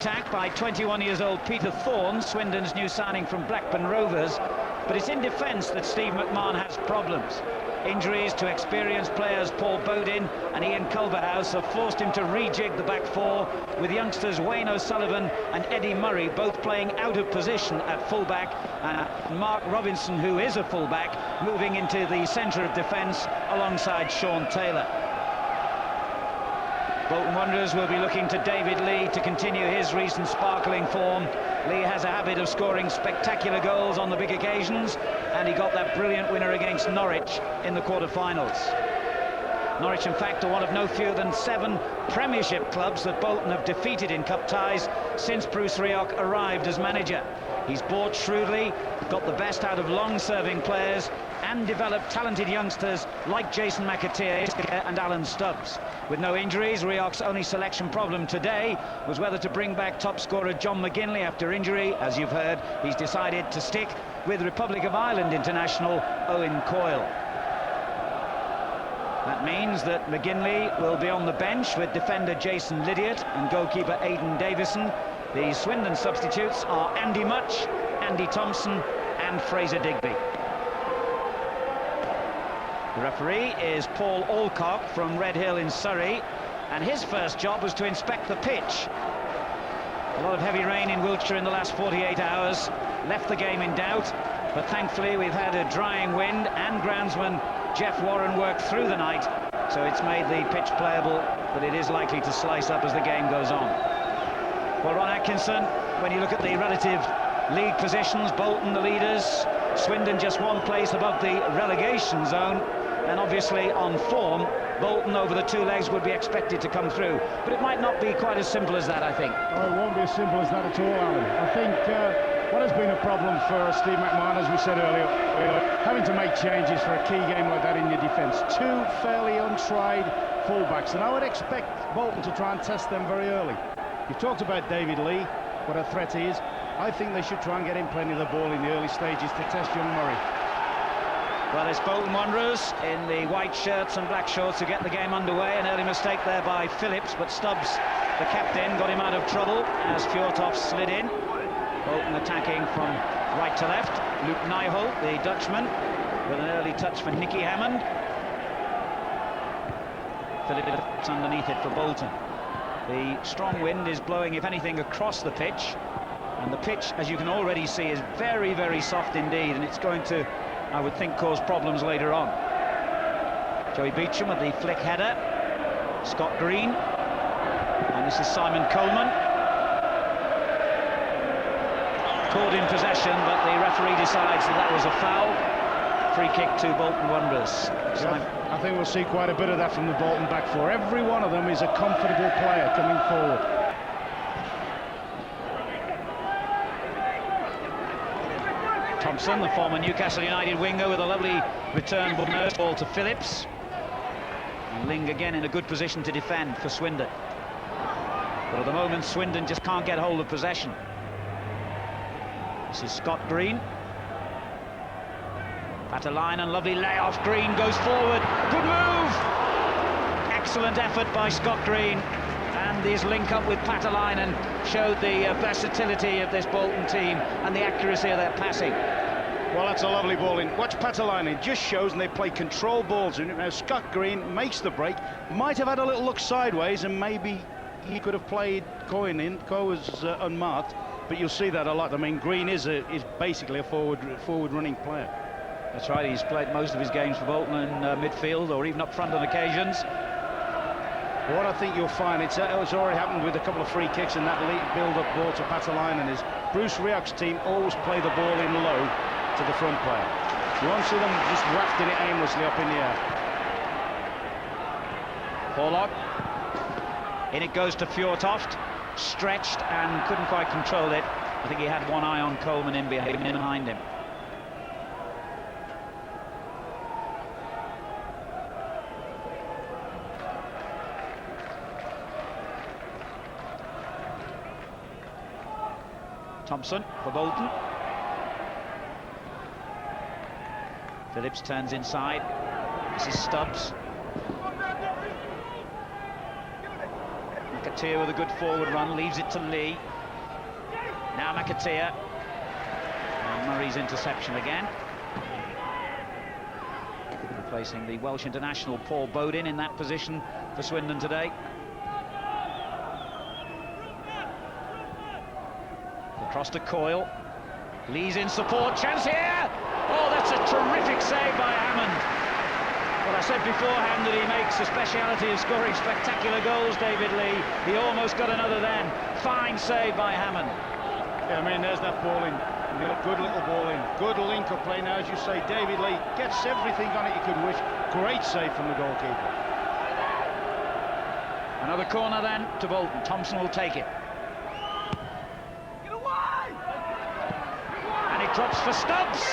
Attack by 21-year-old Peter Thorne, Swindon's new signing from Blackburn Rovers, but it's in defence that Steve McMahon has problems. Injuries to experienced players Paul Bodin and Ian Culverhouse have forced him to rejig the back four, with youngsters Wayne O'Sullivan and Eddie Murray both playing out of position at fullback, Mark Robinson, who is a fullback, moving into the centre of defence alongside Sean Taylor. Bolton Wanderers will be looking to David Lee to continue his recent sparkling form. Lee has a habit of scoring spectacular goals on the big occasions, and he got that brilliant winner against Norwich in the quarter-finals. Norwich, in fact, are one of no fewer than 7 Premiership clubs that Bolton have defeated in cup ties since Bruce Rioch arrived as manager. He's bought shrewdly, got the best out of long-serving players, and developed talented youngsters like Jason McAteer and Alan Stubbs. With no injuries, Rioch's only selection problem today was whether to bring back top scorer John McGinley after injury. As you've heard, he's decided to stick with Republic of Ireland international Owen Coyle. That means that McGinley will be on the bench with defender Jason Lydiot and goalkeeper Aidan Davison. The Swindon substitutes are Andy Much, Andy Thompson and Fraser Digby. The referee is Paul Alcock from Redhill in Surrey, and his first job was to inspect the pitch. A lot of heavy rain in Wiltshire in the last 48 hours left the game in doubt, but thankfully we've had a drying wind and groundsman Jeff Warren worked through the night, so it's made the pitch playable, but it is likely to slice up as the game goes on. Well, Ron Atkinson, when you look at the relative league positions, Bolton the leaders, Swindon just one place above the relegation zone, and obviously on form, Bolton over the 2 legs would be expected to come through. But it might not be quite as simple as that, I think. Oh, it won't be as simple as that at all, Alan. I think what has been a problem for Steve McMahon, as we said earlier, having to make changes for a key game like that in your defence. 2 fairly untried fullbacks, and I would expect Bolton to try and test them very early. You've talked about David Lee, what a threat he is. I think they should try and get him plenty of the ball in the early stages to test young Murray. Well, it's Bolton Wanderers in the white shirts and black shorts who get the game underway. An early mistake there by Phillips, but Stubbs, the captain, got him out of trouble as Fjortoft slid in. Bolton attacking from right to left. Luke Nijholt, the Dutchman, with an early touch for Nicky Hammond. Phillips underneath it for Bolton. The strong wind is blowing, if anything, across the pitch. And the pitch, as you can already see, is very, very soft indeed, and it's going to, I would think, cause problems later on. Joey Beecham with the flick header. Scott Green. And this is Simon Coleman. Caught in possession, but the referee decides that was a foul. Free kick to Bolton Wanderers. I think we'll see quite a bit of that from the Bolton back four. Every one of them is a comfortable player coming forward. Thompson, the former Newcastle United winger, with a lovely return ball to Phillips. And Ling again in a good position to defend for Swindon. But at the moment, Swindon just can't get hold of possession. This is Scott Green. Patalainen, lovely layoff. Green goes forward. Good move! Excellent effort by Scott Green. And his link up with Patalainen showed the versatility of this Bolton team and the accuracy of their passing. Well, that's a lovely ball in. Watch Patalainen, just shows, and they play control balls in it. Now Scott Green makes the break, might have had a little look sideways, and maybe he could have played Cohen in. Cohen was unmarked, but you'll see that a lot. I mean, Green is basically a forward running player. That's right, he's played most of his games for Bolton in midfield or even up front on occasions. What I think you'll find, it's already happened with a couple of free kicks and that build-up ball to Patalainen, is Bruce Rioch's team always play the ball in low to the front player. You won't see them just wafting it aimlessly up in the air. Horlock. In it goes to Fjortoft. Stretched and couldn't quite control it. I think he had one eye on Coleman in behind him. Thompson for Bolton. Phillips turns inside. This is Stubbs. McAteer with a good forward run, leaves it to Lee. Now McAteer. And Murray's interception again. Replacing the Welsh international Paul Bodin in that position for Swindon today. Across to Coyle. Lee's in support, chance here! Oh, that's a terrific save by Hammond. Well, I said beforehand that he makes a speciality of scoring spectacular goals, David Lee. He almost got another then. Fine save by Hammond. Yeah, I mean, there's that ball in. Good little ball in. Good link-up play now, as you say. David Lee gets everything on it you could wish. Great save from the goalkeeper. Another corner then to Bolton. Thompson will take it. Get away! And it drops for Stubbs.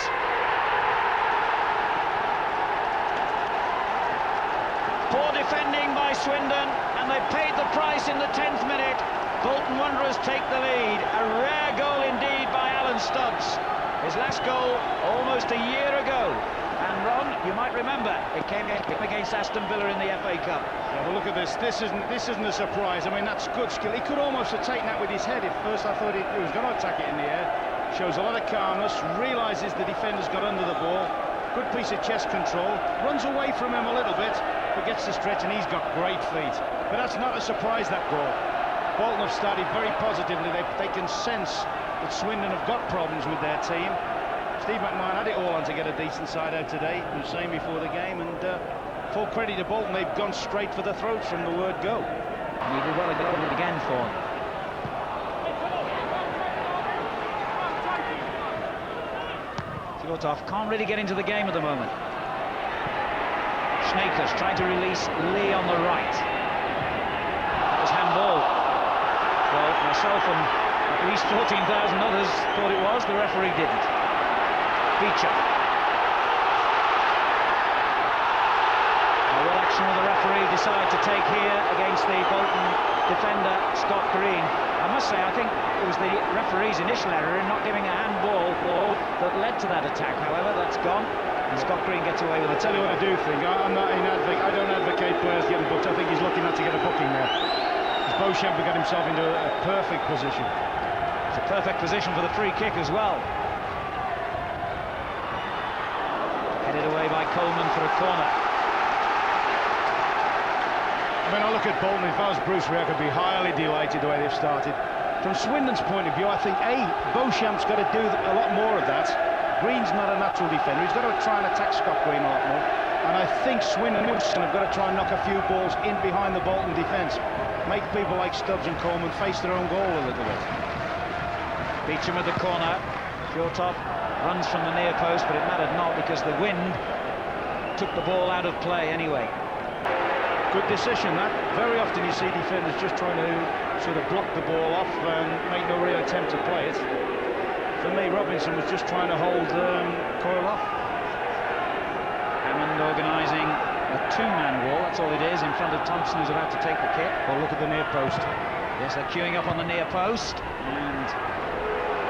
Poor defending by Swindon, and they paid the price in the 10th minute. Bolton Wanderers take the lead. A rare goal indeed by Alan Stubbs. His last goal almost a year ago. And Ron, you might remember, it came against Aston Villa in the FA Cup. Yeah, well, look at this. This isn't a surprise. I mean, that's good skill. He could almost have taken that with his head. At first, I thought he was going to attack it in the air. Shows a lot of calmness. Realises the defender's got under the ball. Good piece of chest control. Runs away from him a little bit, but gets the stretch, and he's got great feet. But that's not a surprise, that goal. Bolton have started very positively. They can sense that Swindon have got problems with their team. Steve McMahon had it all on to get a decent side out today. I was saying before the game, and full credit to Bolton. They've gone straight for the throats from the word go. And he did well again for them. Fjortoff can't really get into the game at the moment. Schneekers trying to release Lee on the right. That was handball. Well, myself and at least 14,000 others thought it was. The referee didn't. Beecher. Now, what action will the referee decide to take here against the Bolton defender, Scott Green? I must say, I think it was the referee's initial error in not giving a handball that led to that attack. However, that's gone, and Scott Green gets away with it. I'll tell you what I do think. I don't advocate players getting booked. I think he's lucky not to get a booking there. Beauchamp got himself into a perfect position. It's a perfect position for the free kick as well. Headed away by Coleman for a corner. I mean, I look at Bolton. If I was Bruce Ray, I could be highly delighted the way they've started. From Swindon's point of view, I think, Beauchamp's got to do a lot more of that. Green's not a natural defender. He's got to try and attack Scott Green a lot more. And I think Swindon have got to try and knock a few balls in behind the Bolton defence. Make people like Stubbs and Coleman face their own goal a little bit. Beecham with the corner. Fjortoff runs from the near post, but it mattered not because the wind took the ball out of play anyway. Good decision, that. Very often you see defenders just trying to sort of block the ball off and make no real attempt to play it. For me, Robinson was just trying to hold Coyle off. Hammond organising a two-man wall, that's all it is, in front of Thompson, who's about to take the kick. Well, look at the near post. Yes, they're queuing up on the near post, and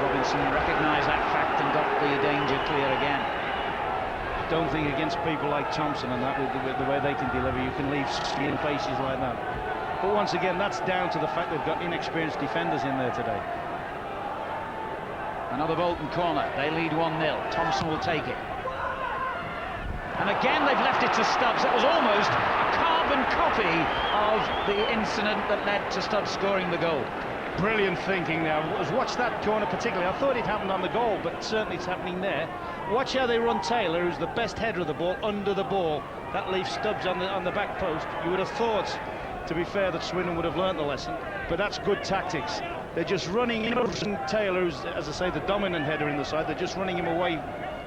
Robinson recognised that fact and got the danger clear again. Don't think against people like Thompson and that, with the way they can deliver, you can leave in faces like that. But once again, that's down to the fact they've got inexperienced defenders in there today. Another Bolton corner. They lead 1-0. Thompson will take it. And again, they've left it to Stubbs. That was almost a carbon copy of the incident that led to Stubbs scoring the goal. Brilliant thinking now. Watch that corner particularly. I thought it happened on the goal, but certainly it's happening there. Watch how they run Taylor, who's the best header of the ball, under the ball. That leaves Stubbs on the back post. You would have thought, to be fair, that Swindon would have learnt the lesson, but that's good tactics. They're just running in Taylor, who's, as I say, the dominant header in the side. They're just running him away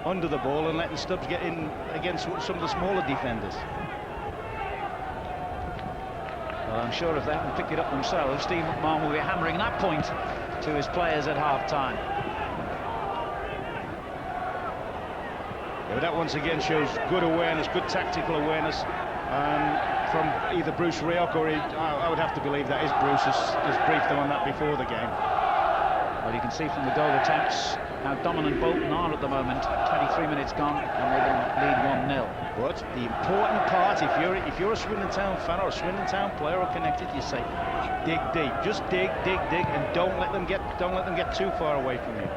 under the ball and letting Stubbs get in against some of the smaller defenders. Well, I'm sure if they haven't picked it up themselves, Steve McMahon will be hammering that point to his players at half-time. Yeah, but that once again shows good awareness, good tactical awareness from either Bruce Rioch or I would have to believe that is Bruce has briefed them on that before the game. Well, you can see from the goal attempts how dominant Bolton are at the moment. 23 minutes gone and they lead 1-0. But the important part, if you're a Swindon Town fan or a Swindon Town player or connected, you say, dig deep, just dig, and don't let them get too far away from you.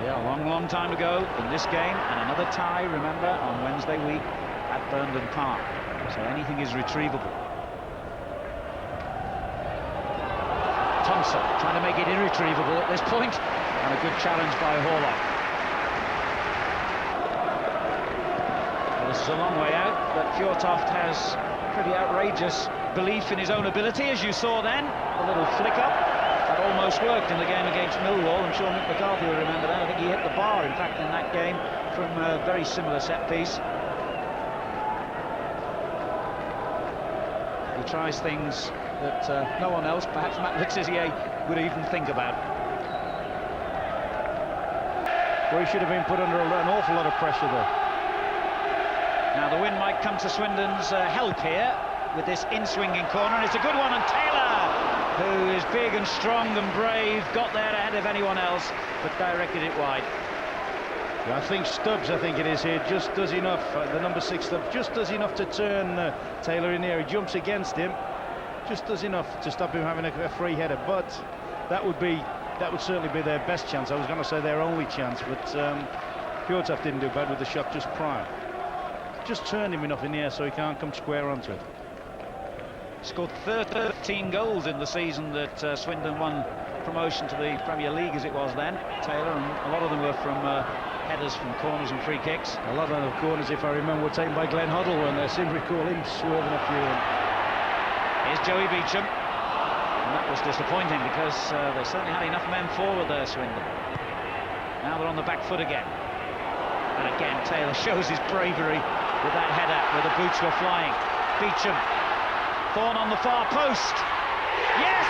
Yeah, a long time ago in this game, and another tie, remember, on Wednesday week at Burnley Park. So anything is retrievable. Thompson trying to make it irretrievable at this point, and a good challenge by Horlock. Well, this is a long way out, but Fjortoft has pretty outrageous belief in his own ability, as you saw then. A little flick up that almost worked in the game against Millwall. I'm sure Mick McCarthy will remember that. I think he hit the bar, in fact, in that game from a very similar set piece. He tries things that no one else, perhaps Matt Le Tissier, would even think about. Well, he should have been put under an awful lot of pressure there. Now the win might come to Swindon's help here with this in-swinging corner, and it's a good one, and Taylor, who is big and strong and brave, got there ahead of anyone else, but directed it wide. Yeah, I think Stubbs, I think it is here, just does enough, the number 6 Stubbs, just does enough to turn Taylor in here. He jumps against him, just does enough to stop him having a free header, but that would certainly be their best chance. I was going to say their only chance, but Fjortoft didn't do bad with the shot just prior. Just turned him enough in the air so he can't come square onto it. Scored 13 goals in the season that Swindon won promotion to the Premier League, as it was then, Taylor, and a lot of them were from headers from corners and free kicks. A lot of the corners, if I remember, were taken by Glenn Hoddle, and I seem to recall him swerving a few in. Here's Joey Beecham, and that was disappointing because they certainly had enough men forward there, Swindon. Now they're on the back foot again, and again Taylor shows his bravery with that header where the boots were flying. Beecham, Thorne on the far post, yes!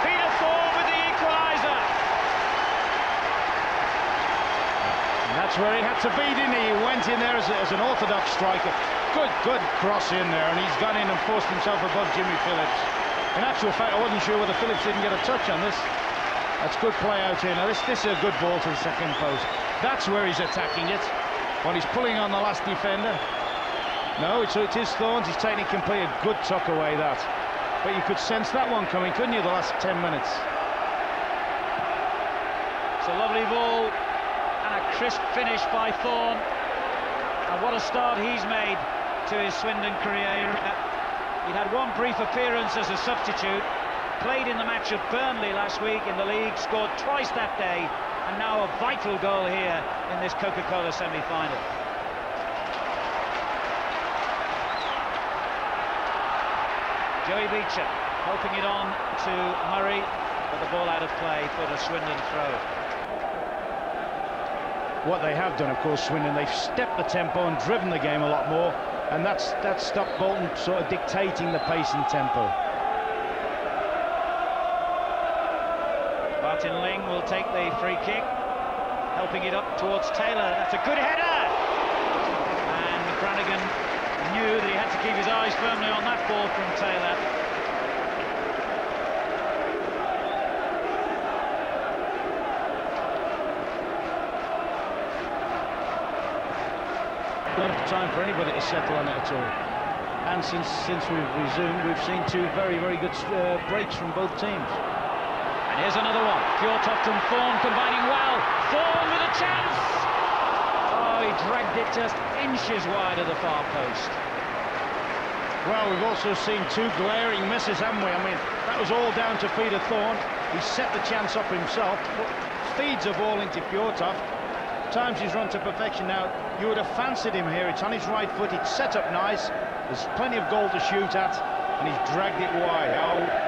Peter Thorne with the equaliser. And that's where he had to be, didn't he? He went in there as an orthodox striker. Good cross in there, and he's gone in and forced himself above Jimmy Phillips. In actual fact, I wasn't sure whether Phillips didn't get a touch on this. That's good play out here. Now this is a good ball to the second post. That's where he's attacking it. While he's pulling on the last defender. No, it's his Thorns. He's taking it complete. A good tuck away, that. But you could sense that one coming, couldn't you, the last 10 minutes? It's a lovely ball and a crisp finish by Thorne. And what a start he's made to his Swindon career. He'd had one brief appearance as a substitute, played in the match at Burnley last week in the league, scored twice that day, and now a vital goal here in this Coca-Cola semi-final. Joey Beecham helping it on to Murray, but the ball out of play for the Swindon throw. What they have done, of course, Swindon, they've stepped the tempo and driven the game a lot more, and that's stopped Bolton sort of dictating the pace and tempo. Martin Ling will take the free kick, helping it up towards Taylor. That's a good header! And Brannigan knew that he had to keep his eyes firmly on that ball from Taylor. Not time for anybody to settle on it at all. And since we've resumed, we've seen two very good breaks from both teams. And here's another one. Fjortoft and Thorne combining well. Thorne with a chance! Oh, he dragged it just inches wide of the far post. Well, we've also seen two glaring misses, haven't we? I mean, that was all down to Peter Thorne. He set the chance up himself, feeds a ball into Fjortoft. Times he's run to perfection. Now, you would have fancied him here. It's on his right foot. It's set up nice. There's plenty of goal to shoot at, and he's dragged it wide. Oh,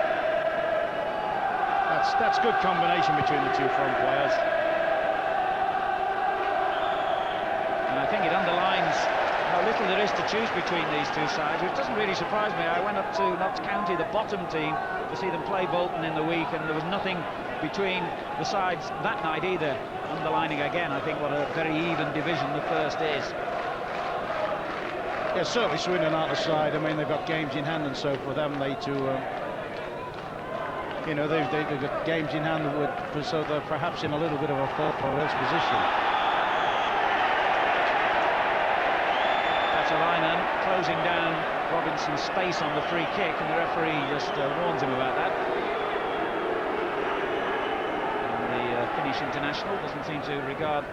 that's good combination between the two front players. And I think it underlines how little there is to choose between these two sides, which doesn't really surprise me. I went up to Notts County, the bottom team, to see them play Bolton in the week, and there was nothing between the sides that night either, underlining again, I think, what a very even division the first is. Yeah, certainly Swindon aren't a side. I mean, they've got games in hand and so forth, haven't they, to You know, they've got games in hand, so they're perhaps in a little bit of a fourth or worse position. Patalainen closing down Robinson's space on the free kick, and the referee just warns him about that. And the Finnish international doesn't seem to regard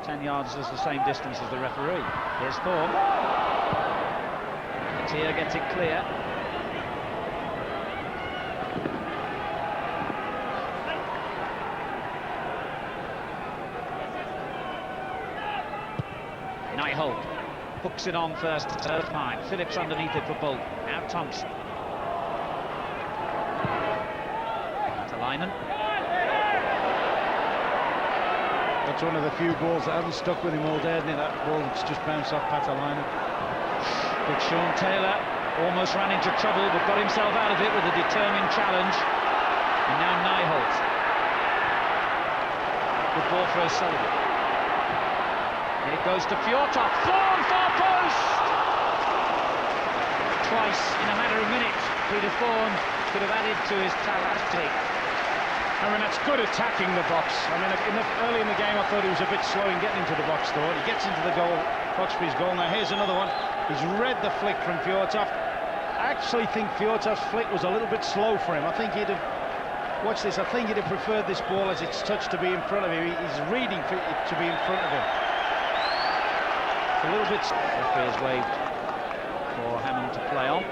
10 yards as the same distance as the referee. Here's Thorpe. Tia gets it clear. Nyholt hooks it on first to time. Phillips underneath it for Bolton. Now Thompson. Patalainen. That's one of the few balls that haven't stuck with him all day, isn't it? That ball that's just bounced off Patalainen. Big Sean Taylor almost ran into trouble but got himself out of it with a determined challenge. And now Nyholt. Good ball for O'Sullivan. It goes to Fjortoft. Thorne, far post! Twice in a matter of minutes, Peter Thorne could have added to his tally. I mean, that's good attacking the box. I mean, early in the game, I thought he was a bit slow in getting into the box, though. He gets into the box for his goal. Now, here's another one. He's read the flick from Fjortoft. I actually think Fjortoft's flick was a little bit slow for him. I think he'd have... Watch this. I think he'd have preferred this ball as it's touched to be in front of him. He's reading for it to be in front of him. A little bit. Referee has waved for Hammond to play on.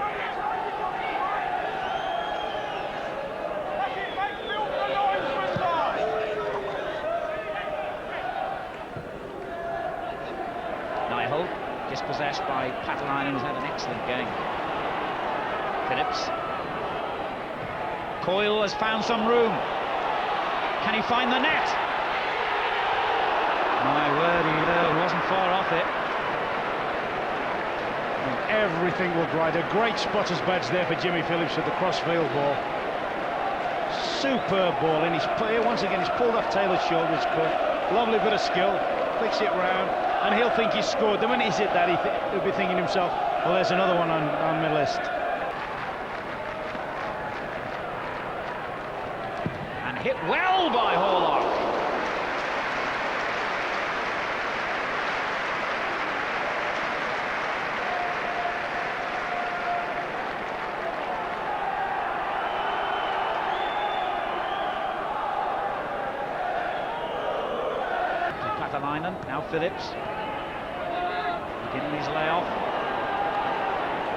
Nyholt, dispossessed by Patalainen, who's had an excellent game. Phillips. Coyle has found some room. Can he find the net? My word, he wasn't far off it. Everything looked right. A great spotter's badge there for Jimmy Phillips with the crossfield ball. Superb ball. And once again, he's pulled off Taylor's shoulders. Lovely bit of skill. Flicks it round, and he'll think he's scored. The minute he's hit that, he'll be thinking to himself, well, there's another one on my list. And hit well by Horlock. Patalainen, now Phillips. Beginning his layoff.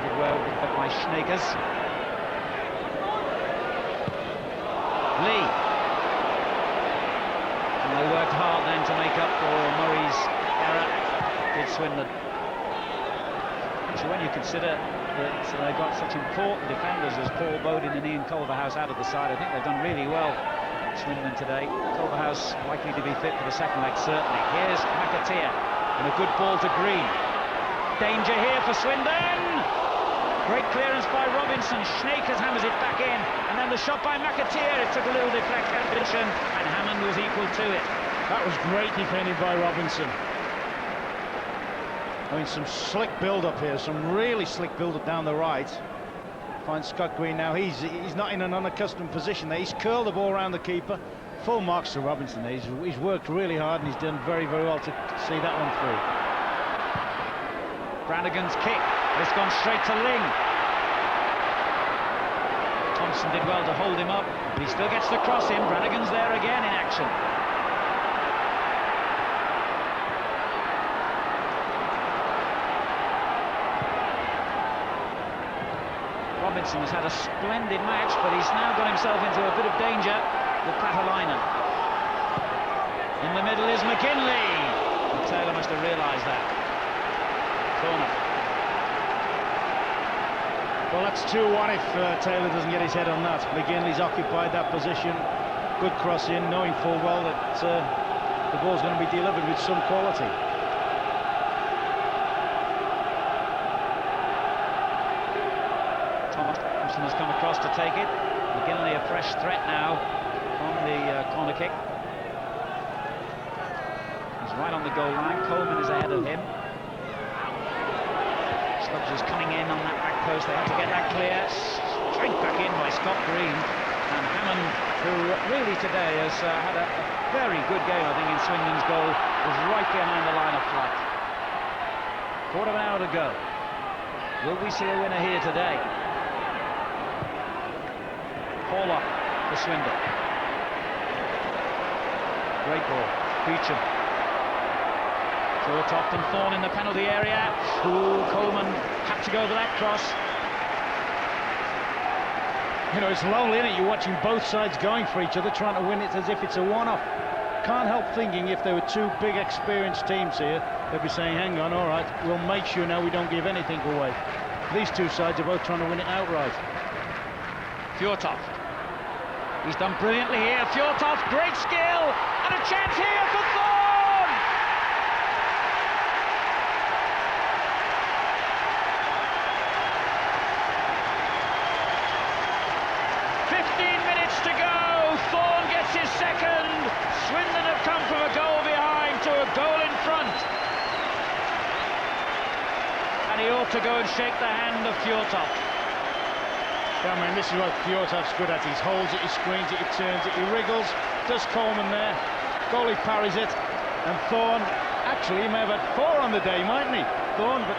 Did well by Schnakers. Lee. And they worked hard then to make up for Murray's error. Did Swindon. So when you consider that they've got such important defenders as Paul Bowden and Ian Culverhouse out of the side, I think they've done really well. Swindon today. Culverhouse likely to be fit for the second leg, certainly. Here's McAteer, and a good ball to Green. Danger here for Swindon. Great clearance by Robinson. Schnakers hammers it back in, and then the shot by McAteer. It took a little deflection, and Hammond was equal to it. That was great defending by Robinson. I mean, some slick build-up here, some really slick build-up down the right. Finds Scott Green now. He's not in an unaccustomed position there. He's curled the ball around the keeper. Full marks to Robinson there. He's worked really hard, and he's done very, very well to see that one through. Brannigan's kick. It's gone straight to Ling. Thompson did well to hold him up, but he still gets the cross in. Brannigan's there again in action. Robinson has had a splendid match, but he's now got himself into a bit of danger with Patalainen. In the middle is McKinley. And Taylor must have realised that. Corner. Well, that's 2-1 if Taylor doesn't get his head on that. McGinley's occupied that position. Good cross in, knowing full well that the ball's going to be delivered with some quality. Thompson has come across to take it. McGinley a fresh threat now on the corner kick. He's right on the goal line. Coleman is ahead of him. Stubbs is coming in on that back post. They have to get that clear. Straight back in by Scott Green. And Hammond, who really today has had a very good game, I think, in Swindon's goal, was right behind the line of flight. Quarter of an hour to go. Will we see a winner here today? Fall up for Swindon. Great ball. Beecham. Short off and Thorne in the penalty area. Ooh, Coleman had to go over that cross. You know, it's lonely, isn't it? You're watching both sides going for each other, trying to win it as if it's a one-off. Can't help thinking if there were two big experienced teams here, they'd be saying, hang on, all right, we'll make sure now we don't give anything away. These two sides are both trying to win it outright. Fjortoft. He's done brilliantly here. Fjortoft, great skill, and a chance here for Thorne! 15 minutes to go. Thorne gets his second. Swindon have come from a goal behind to a goal in front. And he ought to go and shake the hand of Fjortoft. Yeah, I mean, this is what Fjortoft's good at. He holds it, he screens it, he turns it, he wriggles. Does Coleman there. Goalie parries it. And Thorne, actually, he may have had 4 on the day, mightn't he? Thorne, but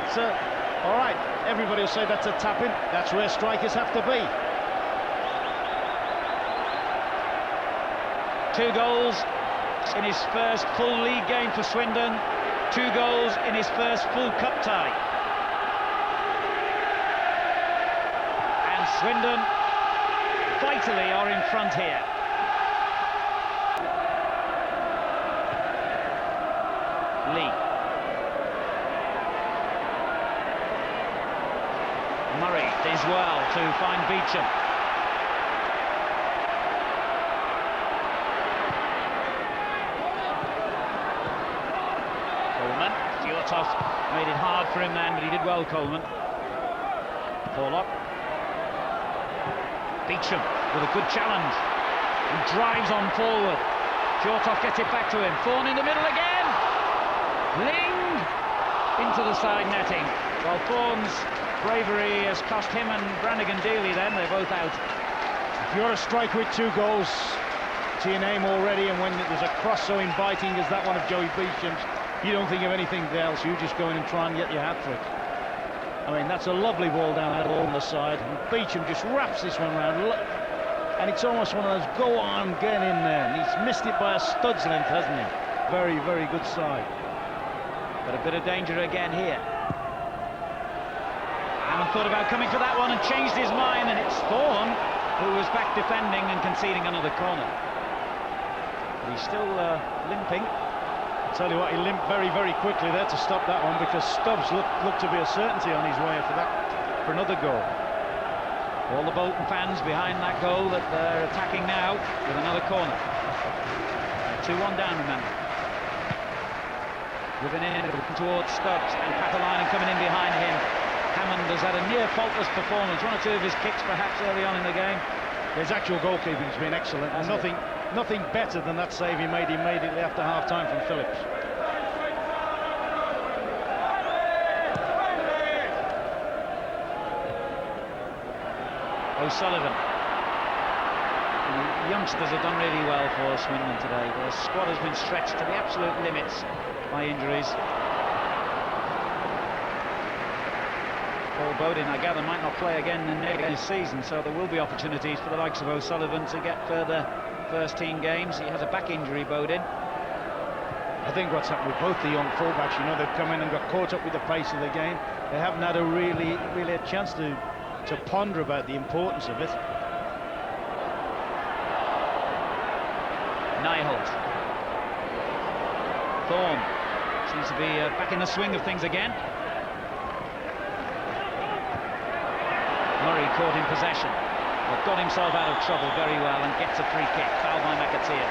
all right. Everybody will say that's a tap-in. That's where strikers have to be. 2 goals in his first full league game for Swindon. 2 goals in his first full cup tie. And Swindon vitally are in front here. Lee. Murray does well to find Beecham. Coleman. Fjortoft made it hard for him then, but he did well, Coleman. Fall up. Beecham with a good challenge and drives on forward. Fjortoft gets it back to him. Thorne in the middle again. Ling into the side netting. Well, Thorne's bravery has cost him and Brannigan dearly then. They're both out. If you're a striker with 2 goals to your name already, and when there's a cross so inviting as that one of Joey Beecham's, you don't think of anything else. You just go in and try and get your hat-trick. I mean, that's a lovely ball down that on the side. And Beecham just wraps this one round. And it's almost one of those, go on, get in there. And he's missed it by a stud's length, hasn't he? Very, very good side. But a bit of danger again here. Hammond thought about coming for that one and changed his mind, and it's Thorne who was back defending and conceding another corner. But he's still limping. I'll tell you what, he limped very, very quickly there to stop that one, because Stubbs looked to be a certainty on his way for another goal. All the Bolton fans behind that goal that they're attacking now with another corner. 2-1 down, remember. Moving in towards Stubbs, and Patalainen coming in behind him. Hammond has had a near faultless performance. 1 or 2 of his kicks perhaps early on in the game. His actual goalkeeping's been excellent. Nothing better than that save he made immediately after half-time from Phillips. O'Sullivan. The youngsters have done really well for Swindon today. The squad has been stretched to the absolute limits by injuries. Paul Bodin, I gather, might not play again in this season, so there will be opportunities for the likes of O'Sullivan to get further first-team games. He has a back injury, Bodin. I think what's happened with both the young fullbacks, you know, they've come in and got caught up with the pace of the game. They haven't had a really a chance to ponder about the importance of it. Nyholt. Thorne seems to be back in the swing of things again. Murray caught in possession, but got himself out of trouble very well and gets a free kick. Foul by McAteer.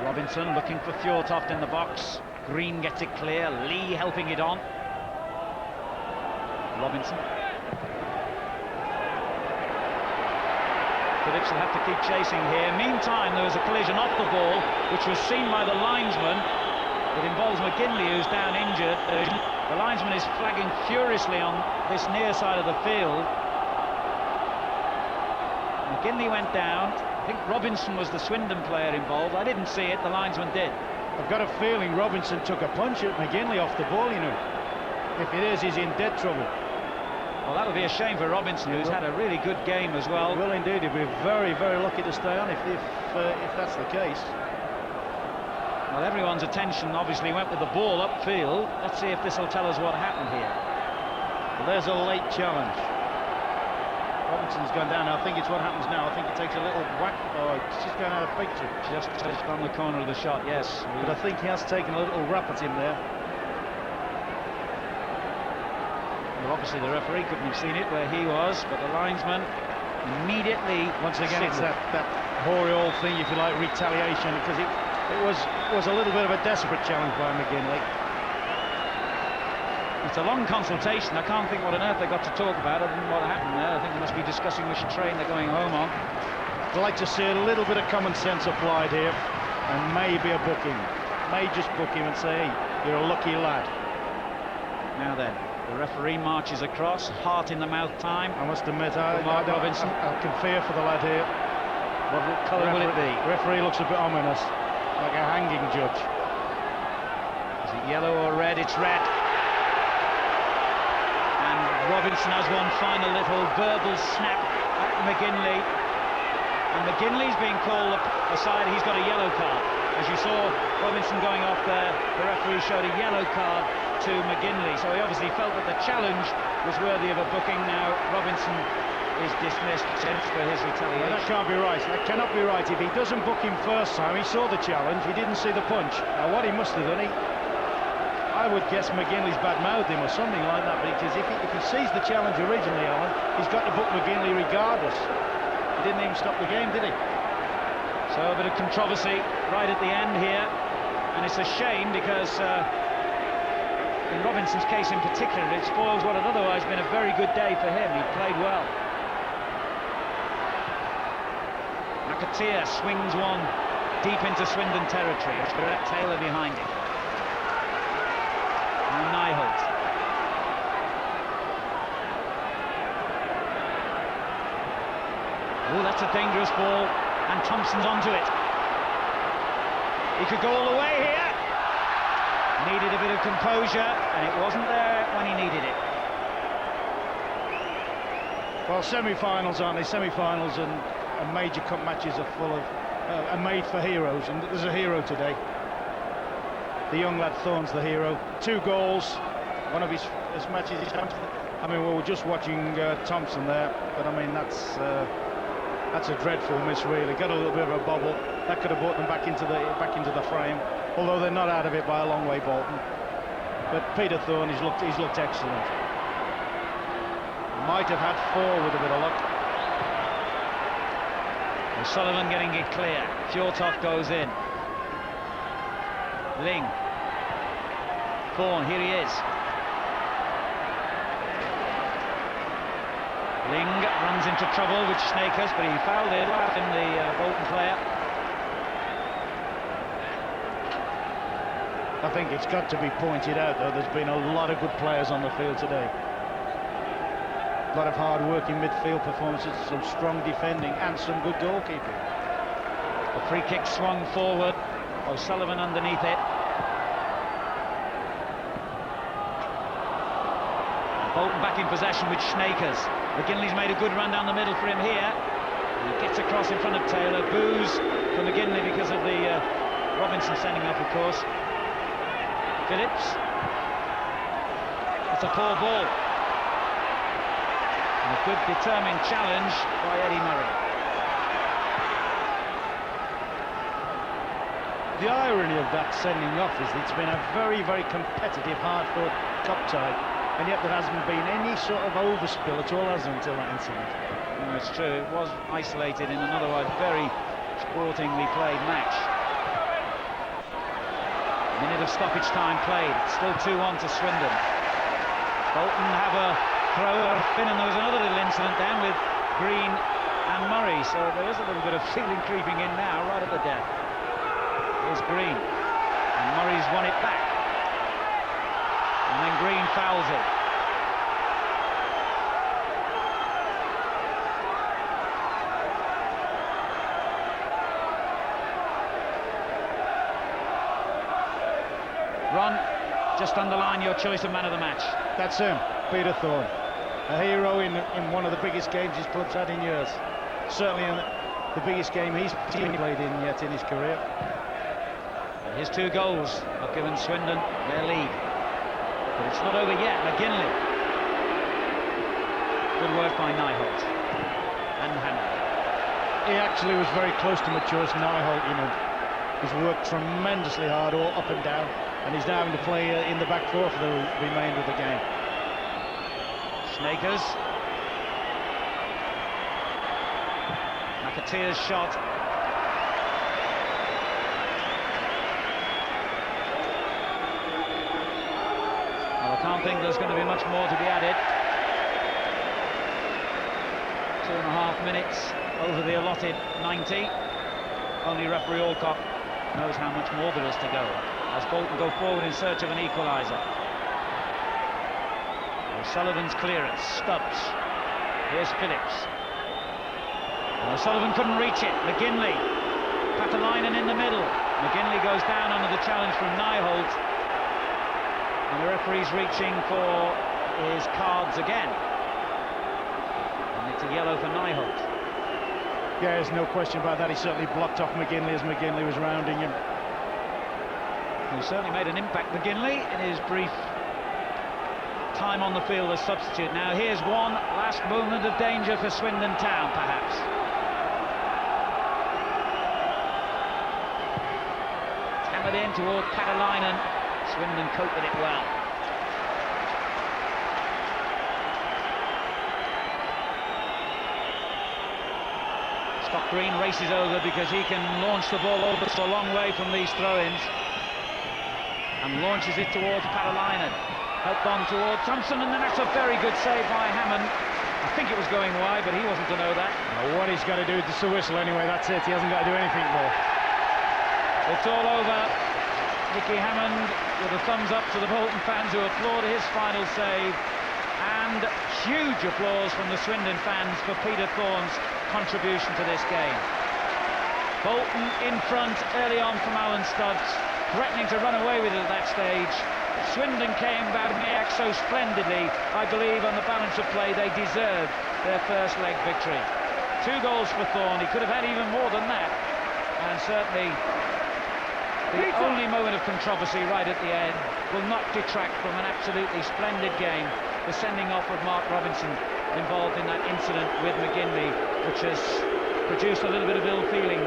Robinson looking for Fjortoft in the box. Green gets it clear. Lee helping it on. Robinson. Phillips will have to keep chasing here. Meantime, there was a collision off the ball, which was seen by the linesman. It involves McGinley, who's down injured. The linesman is flagging furiously on this near side of the field. McGinley went down. I think Robinson was the Swindon player involved. I didn't see it, the linesman did. I've got a feeling Robinson took a punch at McGinley off the ball, you know. If it is, he's in dead trouble. Well, that would be a shame for Robinson, who's had a really good game as well. Well, indeed, he'd be very, very lucky to stay on if that's the case. Well, everyone's attention obviously went with the ball upfield. Let's see if this will tell us what happened here. Well, there's a late challenge. Robinson's gone down. I think it's what happens now. I think it takes a little whack. Oh, it's just going out of picture. Just on the corner of the shot, yes. But I think he has taken a little rap at him there. Well, obviously the referee couldn't have seen it where he was, but the linesman immediately... Once again, it's that hoary old thing, if you like, retaliation, because it was a little bit of a desperate challenge by McGinley. It's a long consultation. I can't think what on earth they got to talk about other than what happened there. I think they must be discussing which train they're going home on. I'd like to see a little bit of common sense applied here, and maybe a booking. May just book him and say, hey, you're a lucky lad. Now then, the referee marches across, heart in the mouth time. I must admit, Mark Robinson. I can fear for the lad here. What colour will it be? Referee looks a bit ominous, like a hanging judge. Is it yellow or red? It's red. And Robinson has one final little verbal snap at McGinley. And McGinley's being called aside. He's got a yellow card. As you saw Robinson going off there, the referee showed a yellow card to McGinley. So he obviously felt that the challenge was worthy of a booking. Now Robinson is dismissed for his retaliation. Well, that can't be right. That cannot be right. If he doesn't book him first time, he saw the challenge, he didn't see the punch. Now what he must have done, I would guess McGinley's bad-mouthed him or something like that, because if he sees the challenge originally, Alan, he's got to book McGinley regardless. He didn't even stop the game, did he? So a bit of controversy right at the end here, and it's a shame because in Robinson's case in particular, it spoils what had otherwise been a very good day for him. He played well. Katia swings one deep into Swindon territory. Taylor behind him. And Nyholt. Oh, that's a dangerous ball, and Thompson's onto it. He could go all the way here. Needed a bit of composure, and it wasn't there when he needed it. Well, semi-finals, aren't they? Semi-finals and major cup matches are full of are made for heroes, and there's a hero today. The young lad Thorne's the hero. 2 goals, one of his matches. I mean, we were just watching Thompson there, but I mean that's a dreadful miss, really. Got a little bit of a bobble that could have brought them back into the frame. Although they're not out of it by a long way, Bolton. But Peter Thorne, he's looked excellent. Might have had 4 with a bit of luck. O'Sullivan getting it clear. Fjortoft goes in. Ling. Thorne, here he is. Ling runs into trouble with Snakers, but he fouled it in the Bolton player. I think it's got to be pointed out, though, there's been a lot of good players on the field today. A lot of hard-working midfield performances, some strong defending, and some good goalkeeping. The free kick swung forward. O'Sullivan underneath it. Bolton back in possession with Snakers. McGinley's made a good run down the middle for him here. He gets across in front of Taylor. Boos for McGinley because of the Robinson sending off, of course. Phillips. It's a poor ball. And a good determined challenge by Eddie Murray. The irony of that sending off is that it's been a very, very competitive, hard-fought cup tie, and yet there hasn't been any sort of overspill at all, has there, until that incident? No, it's true. It was isolated in an otherwise very sportingly played match. Minute of stoppage time played. It's still 2-1 to Swindon. Bolton have a throw in, and there was another little incident then with Green and Murray. referee, so there is a little bit of feeling creeping in now, right at the death. Here's Green, and Murray's won it back. And then Green fouls it. Ron, just underline your choice of man of the match. That's him, Peter Thorne. A hero in one of the biggest games his club's had in years. Certainly in the biggest game he's played in yet in his career. And his 2 goals have given Swindon their lead. But it's not over yet. McGinley. Good work by Nyholt. And Hammond. He actually was very close to mature Nyholt, you know. He's worked tremendously hard, all up and down, and he's now having to play in the back 4 for the remainder of the game. Snakers. McAteer's shot. Well, I can't think there's going to be much more to be added. 2.5 minutes over the allotted 90. Only referee Alcock knows how much more there is to go as Bolton go forward in search of an equaliser. O'Sullivan's clearance, Stubbs. Here's Phillips. And O'Sullivan couldn't reach it. McGinley. Patalainen in the middle. McGinley goes down under the challenge from Nyholt. And the referee's reaching for his cards again. And it's a yellow for Nyholt. Yeah, there's no question about that. He certainly blocked off McGinley as McGinley was rounding him. He certainly made an impact, McGinley, in his brief time on the field as substitute. Now here's one last moment of danger for Swindon Town, perhaps. It's hammered in toward Patalainen. Swindon cope with it well. Scott Green races over because he can launch the ball over a long way from these throw-ins, and launches it towards Patalainen. Helped on toward Thompson, and then that's a very good save by Hammond. I think it was going wide, but he wasn't to know that. Now, what he's got to do is just a whistle anyway, that's it. He hasn't got to do anything more. It's all over. Nicky Hammond with a thumbs up to the Bolton fans who applaud his final save, and huge applause from the Swindon fans for Peter Thorne's contribution to this game. Bolton in front early on from Alan Stubbs, threatening to run away with it at that stage. Swindon came back so splendidly. I believe on the balance of play they deserved their first leg victory. 2 goals for Thorne. He could have had even more than that, and certainly the only moment of controversy right at the end will not detract from an absolutely splendid game. The sending off of Mark Robinson involved in that incident with McGinley, which has produced a little bit of ill feeling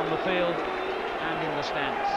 on the field and in the stands.